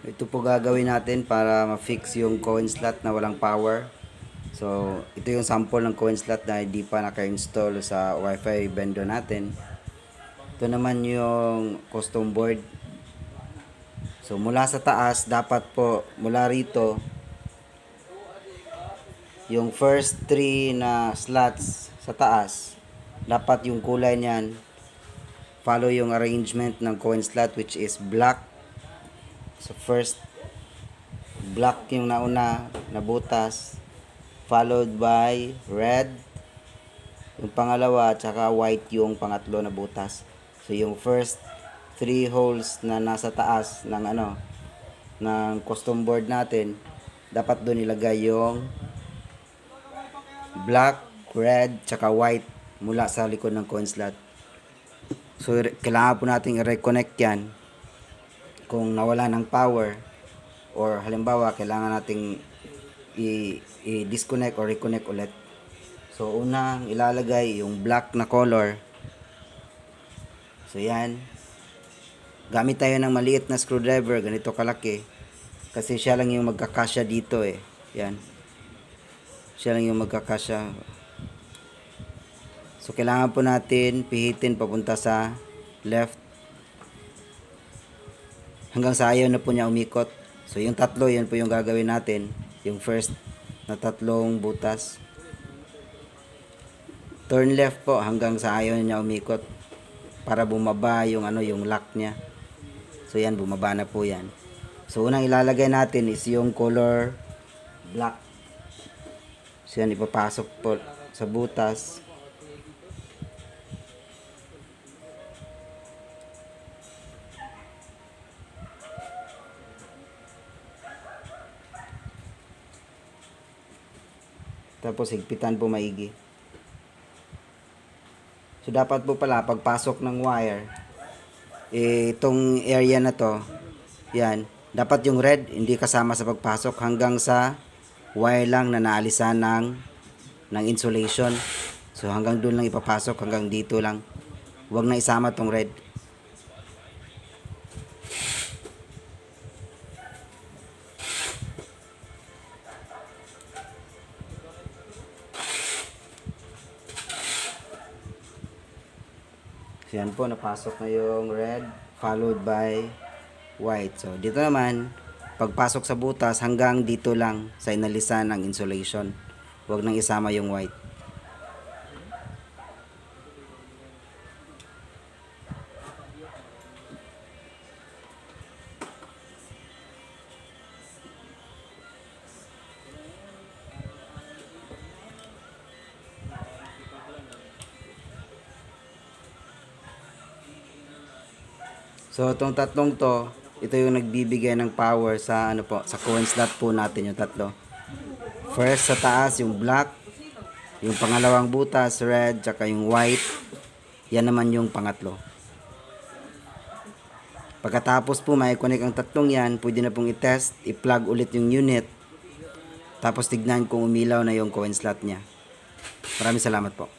Ito po gagawin natin para ma-fix yung coin slot na walang power. So, ito yung sample ng coin slot na hindi pa naka-install sa Wi-Fi vendor natin. Ito naman yung custom board. So, mula sa taas, dapat po, mula rito, yung first 3 na slots sa taas, dapat yung kulay niyan, follow yung arrangement ng coin slot which is black. So, first, black yung nauna na butas, followed by red yung pangalawa, at saka white yung pangatlo na butas. So yung first 3 holes na nasa taas ng ng custom board natin, dapat doon ilagay yung black, red, tsaka white mula sa likod ng coin slot. So kailangan po natin i-reconnect yan kung nawala ng power, or halimbawa kailangan nating i-disconnect or reconnect ulit. So unang ilalagay yung black na color. So yan, gamit tayo ng maliit na screwdriver, ganito kalaki, kasi siya lang yung magkakasya dito eh. Yan, siya lang yung magkakasya. So kailangan po natin pihitin papunta sa left hanggang sa ayaw na po niya umikot. So yung tatlo, yan po yung gagawin natin, yung first na tatlong butas. Turn left po hanggang sa ayaw niya umikot para bumaba yung yung lock niya. So yan, bumaba na po yan. So unang ilalagay natin is yung color black. So yan, ipapasok po sa butas. Tapos higpitan po maigi. So dapat po pala pagpasok ng wire, itong area na to, yan, dapat yung red hindi kasama sa pagpasok hanggang sa wire lang na naalisan ng insulation. So hanggang doon lang ipapasok, hanggang dito lang. Huwag na isama tong red. So yan po, napasok na yung red, followed by white. So dito naman, pagpasok sa butas, hanggang dito lang sa inalisan ng insulation. Huwag nang isama yung white. So itong tatlong to, ito yung nagbibigay ng power sa sa coin slot po natin, yung tatlo. First sa taas yung black, yung pangalawang butas red, tsaka yung white. Yan naman yung pangatlo. Pagkatapos po mai-connect ang tatlong yan, pwede na pong i-test, i-plug ulit yung unit. Tapos tignan kung umilaw na yung coin slot niya. Maraming salamat po.